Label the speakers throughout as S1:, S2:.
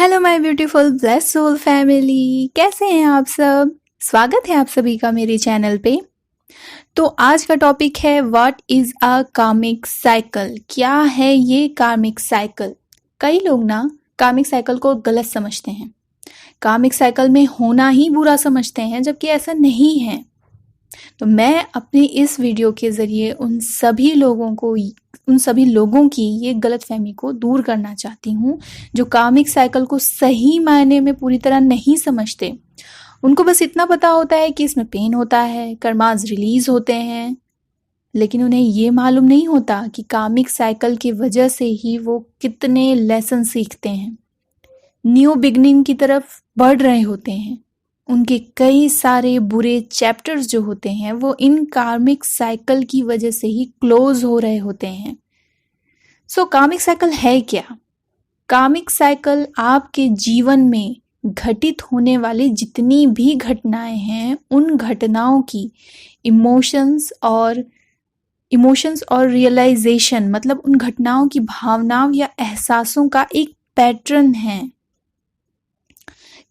S1: Hello my beautiful blessed soul family, कैसे हैं आप सब। स्वागत है आप सभी का मेरे चैनल पे। तो आज का टॉपिक है व्हाट इज अ कार्मिक साइकिल। क्या है ये कार्मिक साइकिल। कई लोग ना कार्मिक साइकिल को गलत समझते हैं, कार्मिक साइकिल में होना ही बुरा समझते हैं, जबकि ऐसा नहीं है। तो मैं अपने इस वीडियो के ज़रिए उन सभी लोगों की ये गलतफहमी को दूर करना चाहती हूँ जो कार्मिक साइकिल को सही मायने में पूरी तरह नहीं समझते। उनको बस इतना पता होता है कि इसमें पेन होता है, कर्मास रिलीज होते हैं, लेकिन उन्हें ये मालूम नहीं होता कि कार्मिक साइकिल की वजह से ही वो कितने लेसन सीखते हैं, न्यू बिगनिंग की तरफ बढ़ रहे होते हैं। उनके कई सारे बुरे चैप्टर्स जो होते हैं वो इन कार्मिक साइकिल की वजह से ही क्लोज हो रहे होते हैं। सो कार्मिक साइकिल है क्या। कार्मिक साइकिल आपके जीवन में घटित होने वाली जितनी भी घटनाएं हैं उन घटनाओं की इमोशंस और रियलाइजेशन, मतलब उन घटनाओं की भावनाओं या एहसासों का एक पैटर्न है।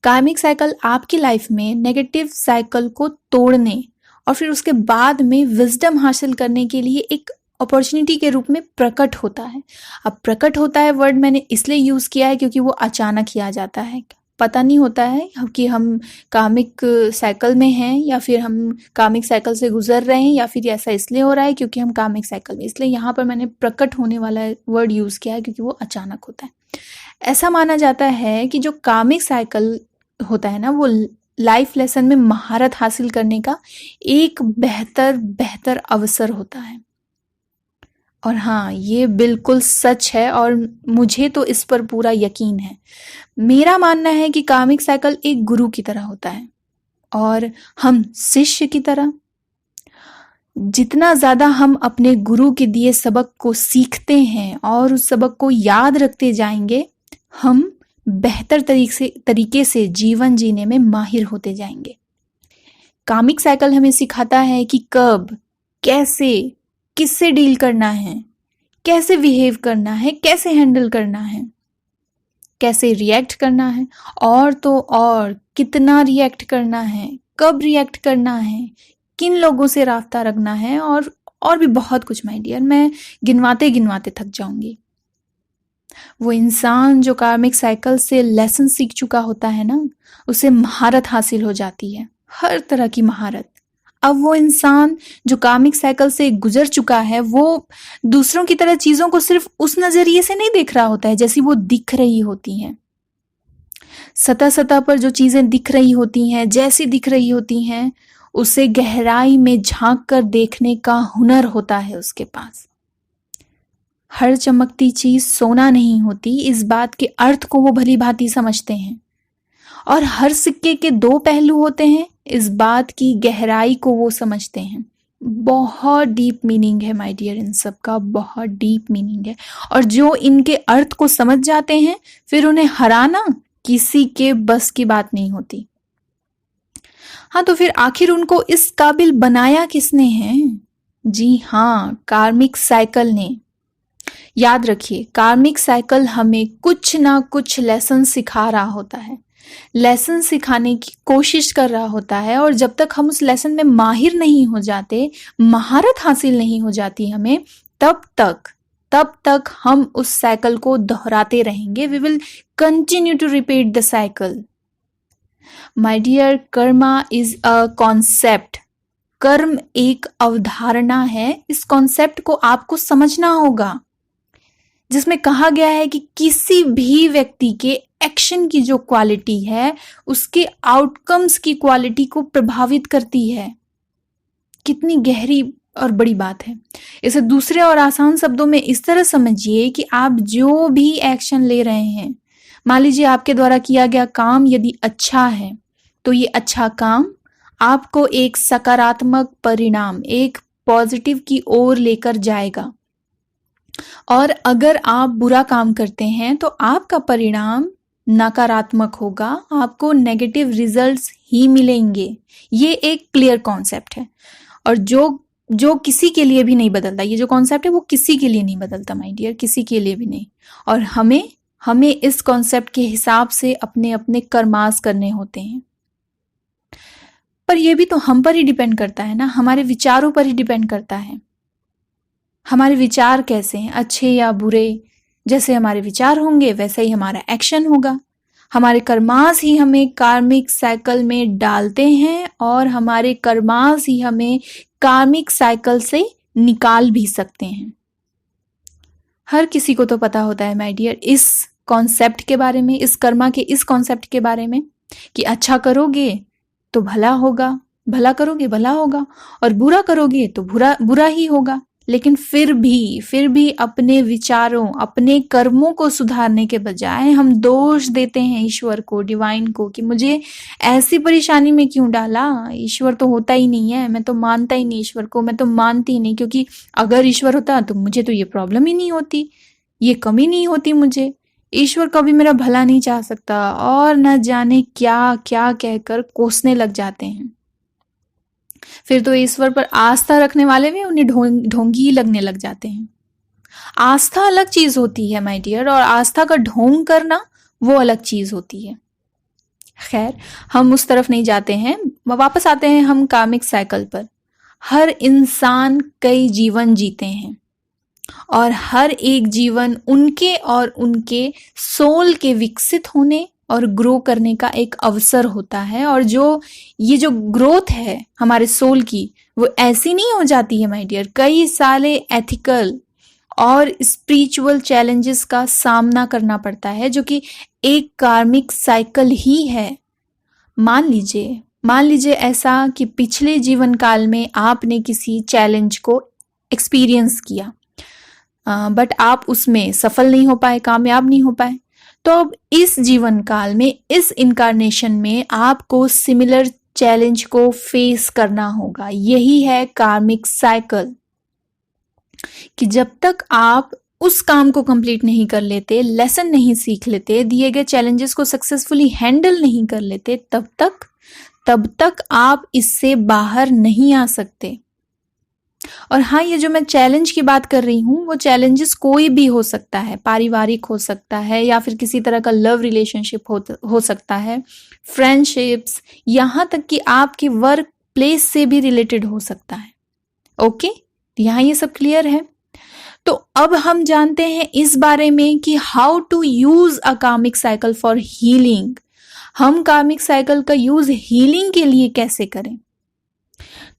S1: कार्मिक साइकिल आपकी लाइफ में नेगेटिव साइकिल को तोड़ने और फिर उसके बाद में विजडम हासिल करने के लिए एक अपॉर्चुनिटी के रूप में प्रकट होता है। अब प्रकट होता है वर्ड मैंने इसलिए यूज़ किया है क्योंकि वो अचानक ही आ जाता है, पता नहीं होता है कि हम कार्मिक साइकिल में हैं या फिर हम कार्मिक साइकिल से गुजर रहे हैं, या फिर ऐसा इसलिए हो रहा है क्योंकि हम कार्मिक साइकिल में, इसलिए यहाँ पर मैंने प्रकट होने वाला वर्ड यूज़ किया है क्योंकि वो अचानक होता है। ऐसा माना जाता है कि जो कार्मिक साइकिल होता है ना वो लाइफ लेसन में महारत हासिल करने का एक बेहतर अवसर होता है। और हाँ, ये बिल्कुल सच है और मुझे तो इस पर पूरा यकीन है। मेरा मानना है कि कार्मिक साइकिल एक गुरु की तरह होता है और हम शिष्य की तरह। जितना ज़्यादा हम अपने गुरु के दिए सबक को सीखते हैं और उस सबक को याद रखते जाएंगे, हम बेहतर तरीके से जीवन जीने में माहिर होते जाएंगे। कार्मिक साइकिल हमें सिखाता है कि कब, कैसे, किससे डील करना है, कैसे बिहेव करना है, कैसे हैंडल करना है, कैसे रिएक्ट करना है, और तो और कितना रिएक्ट करना है, कब रिएक्ट करना है, किन लोगों से राब्ता रखना है, और भी बहुत कुछ माय डियर, मैं गिनवाते गिनवाते थक जाऊंगी। वो इंसान जो कार्मिक साइकिल से लेसन सीख चुका होता है ना, उसे महारत हासिल हो जाती है, हर तरह की महारत। अब वो इंसान जो कार्मिक साइकिल से गुजर चुका है वो दूसरों की तरह चीजों को सिर्फ उस नजरिए से नहीं देख रहा होता है जैसी वो दिख रही होती हैं। सतह पर जो चीजें दिख रही होती हैं, जैसी दिख रही होती हैं, उसे गहराई में झांक कर देखने का हुनर होता है उसके पास। हर चमकती चीज सोना नहीं होती, इस बात के अर्थ को वो भली भांति समझते हैं। और हर सिक्के के दो पहलू होते हैं, इस बात की गहराई को वो समझते हैं। बहुत डीप मीनिंग है माय डियर, इन सब का बहुत डीप मीनिंग है। और जो इनके अर्थ को समझ जाते हैं फिर उन्हें हराना किसी के बस की बात नहीं होती। हाँ, तो फिर आखिर उनको इस काबिल बनाया किसने है? जी हाँ, कार्मिक साइकिल ने। याद रखिए, कार्मिक साइकिल हमें कुछ ना कुछ लेसन सिखा रहा होता है, लेसन सिखाने की कोशिश कर रहा होता है, और जब तक हम उस लेसन में माहिर नहीं हो जाते, महारत हासिल नहीं हो जाती हमें, तब तक हम उस साइकिल को दोहराते रहेंगे। We will continue to repeat the cycle. My dear, karma is a concept. कर्म एक अवधारणा है। इस कॉन्सेप्ट को आपको समझना होगा, जिसमें कहा गया है कि किसी भी व्यक्ति के एक्शन की जो क्वालिटी है उसके आउटकम्स की क्वालिटी को प्रभावित करती है। कितनी गहरी और बड़ी बात है। इसे दूसरे और आसान शब्दों में इस तरह समझिए कि आप जो भी एक्शन ले रहे हैं, मान लीजिए आपके द्वारा किया गया काम यदि अच्छा है तो ये अच्छा काम आपको एक सकारात्मक परिणाम, एक पॉजिटिव की ओर लेकर जाएगा। और अगर आप बुरा काम करते हैं तो आपका परिणाम नकारात्मक होगा, आपको नेगेटिव रिजल्ट्स ही मिलेंगे। ये एक क्लियर कॉन्सेप्ट है और जो किसी के लिए भी नहीं बदलता। ये जो कॉन्सेप्ट है वो किसी के लिए नहीं बदलता माय डियर, किसी के लिए भी नहीं। और हमें हमें इस कॉन्सेप्ट के हिसाब से अपने अपने कर्मास करने होते हैं। पर यह भी तो हम पर ही डिपेंड करता है ना, हमारे विचारों पर ही डिपेंड करता है। हमारे विचार कैसे हैं, अच्छे या बुरे, जैसे हमारे विचार होंगे वैसे ही हमारा एक्शन होगा। हमारे कर्मास ही हमें कार्मिक साइकिल में डालते हैं और हमारे कर्मास ही हमें कार्मिक साइकिल से निकाल भी सकते हैं। हर किसी को तो पता होता है माय डियर इस कॉन्सेप्ट के बारे में, इस कर्मा के इस कॉन्सेप्ट के बारे में कि अच्छा करोगे तो भला होगा, भला करोगे भला होगा, और बुरा करोगे तो बुरा बुरा ही होगा। लेकिन फिर भी अपने विचारों, अपने कर्मों को सुधारने के बजाय हम दोष देते हैं ईश्वर को, डिवाइन को, कि मुझे ऐसी परेशानी में क्यों डाला, ईश्वर तो होता ही नहीं है, मैं तो मानता ही नहीं ईश्वर को, मैं तो मानती ही नहीं, क्योंकि अगर ईश्वर होता तो मुझे तो ये प्रॉब्लम ही नहीं होती, ये कमी नहीं होती, मुझे ईश्वर कभी मेरा भला नहीं चाह सकता, और न जाने क्या क्या कहकर कोसने लग जाते हैं। फिर तो ईश्वर पर आस्था रखने वाले भी उन्हें ढोंगी लगने लग जाते हैं। आस्था अलग चीज होती है माय डियर, और आस्था का ढोंग करना वो अलग चीज होती है। खैर, हम उस तरफ नहीं जाते हैं, वापस आते हैं हम कार्मिक साइकिल पर। हर इंसान कई जीवन जीते हैं और हर एक जीवन उनके और उनके सोल के विकसित होने और ग्रो करने का एक अवसर होता है। और ये जो ग्रोथ है हमारे सोल की, वो ऐसी नहीं हो जाती है माय डियर। कई सारे एथिकल और स्पिरिचुअल चैलेंजेस का सामना करना पड़ता है, जो कि एक कार्मिक साइकिल ही है। मान लीजिए ऐसा कि पिछले जीवन काल में आपने किसी चैलेंज को एक्सपीरियंस किया, बट आप उसमें सफल नहीं हो पाए, कामयाब नहीं हो पाए, तो अब इस जीवन काल में, इस इनकारनेशन में आपको सिमिलर चैलेंज को फेस करना होगा। यही है कार्मिक साइकिल, कि जब तक आप उस काम को कंप्लीट नहीं कर लेते, लेसन नहीं सीख लेते, दिए गए चैलेंजेस को सक्सेसफुली हैंडल नहीं कर लेते, तब तक आप इससे बाहर नहीं आ सकते। और हाँ, ये जो मैं चैलेंज की बात कर रही हूँ, वो चैलेंजेस कोई भी हो सकता है, पारिवारिक हो सकता है, या फिर किसी तरह का लव रिलेशनशिप हो सकता है, फ्रेंडशिप्स, यहाँ तक कि आपके वर्क प्लेस से भी रिलेटेड हो सकता है। ओके, यहाँ ये सब क्लियर है। तो अब हम जानते हैं इस बारे में कि हाउ टू यूज अ कार्मिक साइकिल फॉर हीलिंग। हम कार्मिक साइकिल का यूज हीलिंग के लिए कैसे करें।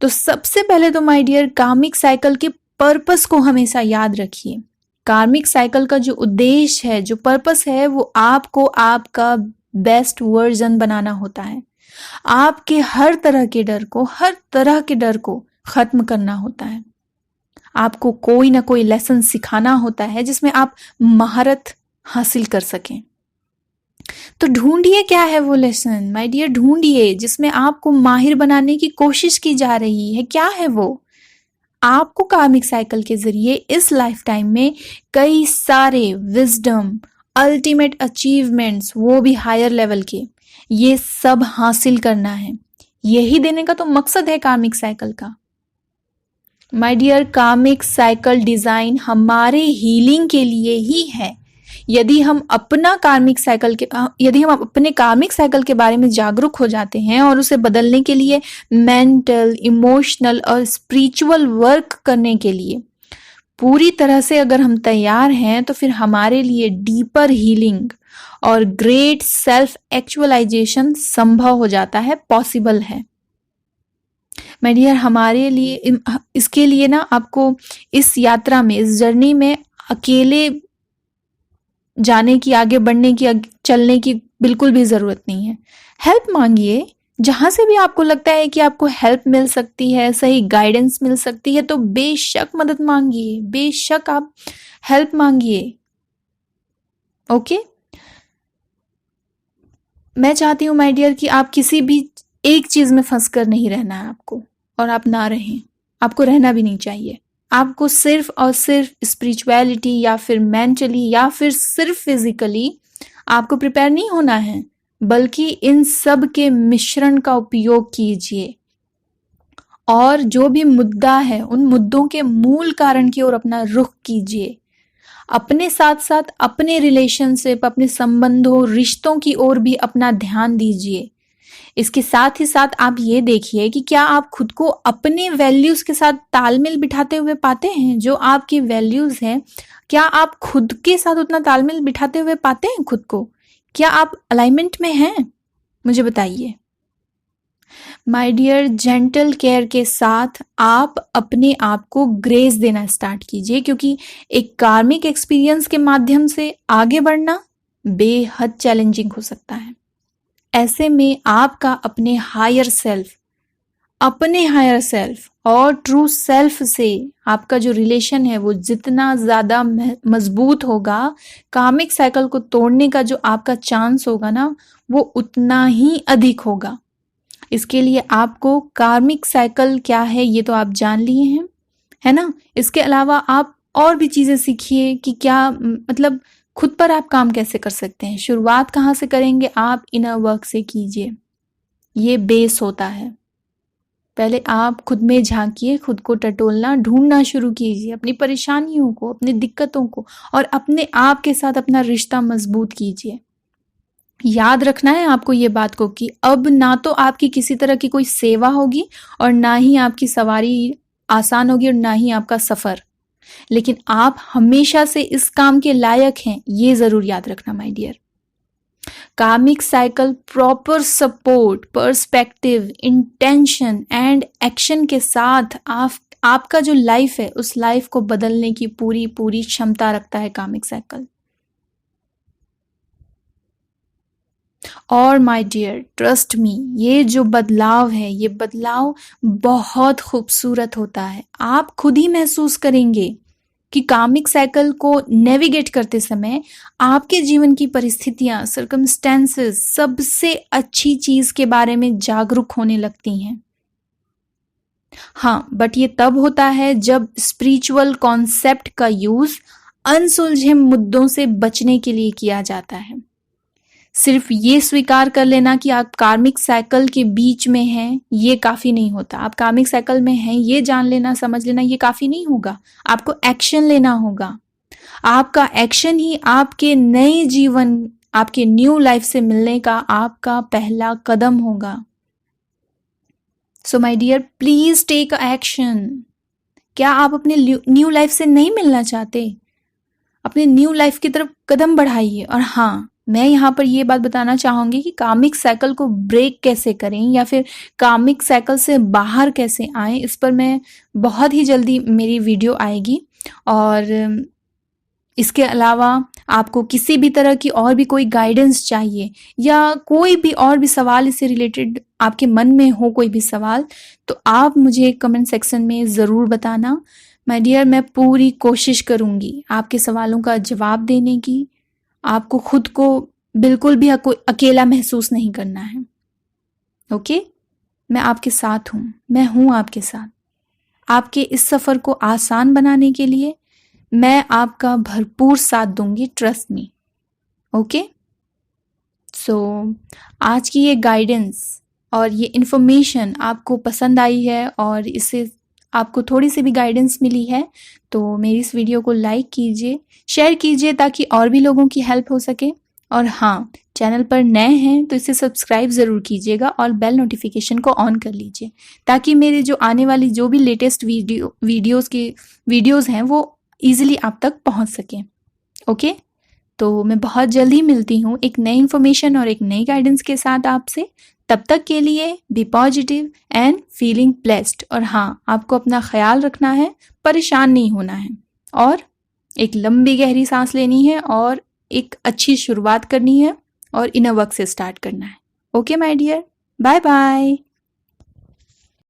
S1: तो सबसे पहले तो माय डियर, कार्मिक साइकिल के पर्पस को हमेशा याद रखिए। कार्मिक साइकिल का जो उद्देश्य है, जो पर्पस है, वो आपको आपका बेस्ट वर्जन बनाना होता है। आपके हर तरह के डर को खत्म करना होता है। आपको कोई ना कोई लेसन सिखाना होता है जिसमें आप महारत हासिल कर सकें। तो ढूंढिए क्या है वो लेसन माय डियर, ढूंढिए जिसमें आपको माहिर बनाने की कोशिश की जा रही है। क्या है वो? आपको कार्मिक साइकिल के जरिए इस लाइफ टाइम में कई सारे विजडम, अल्टीमेट अचीवमेंट्स, वो भी हायर लेवल के, ये सब हासिल करना है। यही देने का तो मकसद है कार्मिक साइकिल का। माय डियर, कार्मिक साइकिल डिजाइन हमारे हीलिंग के लिए ही है। यदि हम अपने कार्मिक साइकिल के बारे में जागरूक हो जाते हैं और उसे बदलने के लिए मेंटल, इमोशनल और स्पिरिचुअल वर्क करने के लिए पूरी तरह से अगर हम तैयार हैं, तो फिर हमारे लिए डीपर हीलिंग और ग्रेट सेल्फ एक्चुअलाइजेशन संभव हो जाता है, पॉसिबल है। माय डियर, हमारे लिए इसके लिए ना आपको इस यात्रा में, इस जर्नी में अकेले जाने की, आगे बढ़ने की, चलने की बिल्कुल भी जरूरत नहीं है। हेल्प मांगिए। जहां से भी आपको लगता है कि आपको हेल्प मिल सकती है, सही गाइडेंस मिल सकती है, तो बेशक मदद मांगिए, बेशक आप हेल्प मांगिए। ओके, मैं चाहती हूं माय डियर कि आप किसी भी एक चीज में फंस कर नहीं रहना है आपको, और आप ना रहें, आपको रहना भी नहीं चाहिए। आपको सिर्फ और सिर्फ स्पिरिचुअलिटी या फिर मेंटली या फिर सिर्फ फिजिकली आपको प्रिपेयर नहीं होना है, बल्कि इन सब के मिश्रण का उपयोग कीजिए और जो भी मुद्दा है, उन मुद्दों के मूल कारण की ओर अपना रुख कीजिए। अपने साथ साथ अपने रिलेशनशिप, अपने संबंधों, रिश्तों की ओर भी अपना ध्यान दीजिए। इसके साथ ही साथ आप ये देखिए कि क्या आप खुद को अपने वैल्यूज के साथ तालमेल बिठाते हुए पाते हैं। जो आपकी वैल्यूज हैं, क्या आप खुद के साथ उतना तालमेल बिठाते हुए पाते हैं खुद को? क्या आप अलाइनमेंट में हैं? मुझे बताइए। माय डियर, जेंटल केयर के साथ आप अपने आप को ग्रेस देना स्टार्ट कीजिए, क्योंकि एक कार्मिक एक्सपीरियंस के माध्यम से आगे बढ़ना बेहद चैलेंजिंग हो सकता है। ऐसे में आपका अपने हायर सेल्फ और ट्रू सेल्फ से आपका जो रिलेशन है वो जितना ज्यादा मजबूत होगा, कार्मिक साइकिल को तोड़ने का जो आपका चांस होगा ना, वो उतना ही अधिक होगा। इसके लिए आपको कार्मिक साइकिल क्या है ये तो आप जान लिए हैं, है ना। इसके अलावा आप और भी चीजें सीखिए कि क्या मतलब खुद पर आप काम कैसे कर सकते हैं। शुरुआत कहाँ से करेंगे? आप इनर वर्क से कीजिए, ये बेस होता है। पहले आप खुद में झांकिए, खुद को टटोलना, ढूंढना शुरू कीजिए, अपनी परेशानियों को, अपनी दिक्कतों को, और अपने आप के साथ अपना रिश्ता मजबूत कीजिए। याद रखना है आपको ये बात को कि अब ना तो आपकी किसी तरह की कोई सेवा होगी और ना ही आपकी सवारी आसान होगी और ना ही आपका सफर, लेकिन आप हमेशा से इस काम के लायक हैं, ये जरूर याद रखना माय डियर। कार्मिक cycle proper support, perspective, intention and action के साथ आपका जो लाइफ है उस लाइफ को बदलने की पूरी क्षमता रखता है कार्मिक साइकिल। और माय डियर, ट्रस्ट मी, ये जो बदलाव है, ये बदलाव बहुत खूबसूरत होता है। आप खुद ही महसूस करेंगे कि कार्मिक साइकिल को नेविगेट करते समय आपके जीवन की परिस्थितियां, सर्कमस्टेंसेस सबसे अच्छी चीज के बारे में जागरूक होने लगती हैं। हाँ, बट ये तब होता है जब स्पिरिचुअल कॉन्सेप्ट का यूज अनसुलझे मुद्दों से बचने के लिए किया जाता है। सिर्फ ये स्वीकार कर लेना कि आप कार्मिक साइकिल के बीच में हैं, ये काफी नहीं होता। आप कार्मिक साइकिल में हैं ये जान लेना, समझ लेना, ये काफी नहीं होगा। आपको एक्शन लेना होगा। आपका एक्शन ही आपके नए जीवन, आपके न्यू लाइफ से मिलने का आपका पहला कदम होगा। So my dear, please take action. क्या आप अपने न्यू लाइफ से नहीं मिलना चाहते? अपने न्यू लाइफ की तरफ कदम बढ़ाइए। और हाँ, मैं यहाँ पर ये बात बताना चाहूंगी कि कार्मिक साइकिल को ब्रेक कैसे करें या फिर कार्मिक साइकिल से बाहर कैसे आएं, इस पर मैं बहुत ही जल्दी मेरी वीडियो आएगी। और इसके अलावा आपको किसी भी तरह की और भी कोई गाइडेंस चाहिए या कोई भी और भी सवाल इससे रिलेटेड आपके मन में हो, कोई भी सवाल, तो आप मुझे कमेंट सेक्शन में ज़रूर बताना। माय डियर, मैं पूरी कोशिश करूँगी आपके सवालों का जवाब देने की। आपको खुद को बिल्कुल भी अकेला महसूस नहीं करना है। ओके, मैं आपके साथ हूँ, मैं हूँ आपके साथ। आपके इस सफ़र को आसान बनाने के लिए मैं आपका भरपूर साथ दूंगी, ट्रस्ट मी। ओके, सो आज की ये गाइडेंस और ये इन्फॉर्मेशन आपको पसंद आई है और इससे आपको थोड़ी सी भी गाइडेंस मिली है तो मेरी इस वीडियो को लाइक कीजिए, शेयर कीजिए ताकि और भी लोगों की हेल्प हो सके। और हाँ, चैनल पर नए हैं तो इसे सब्सक्राइब ज़रूर कीजिएगा और बेल नोटिफिकेशन को ऑन कर लीजिए ताकि मेरे जो आने वाली जो भी लेटेस्ट वीडियोज़ हैं वो ईजिली आप तक पहुंच सकें। ओके, तो मैं बहुत जल्दी मिलती हूँ एक नई इन्फॉर्मेशन और एक नई गाइडेंस के साथ आपसे। तब तक के लिए be positive and feeling blessed. और हाँ, आपको अपना ख्याल रखना है, परेशान नहीं होना है और एक लंबी गहरी सांस लेनी है और एक अच्छी शुरुआत करनी है और इनर वर्क से स्टार्ट करना है। Okay my dear, bye bye.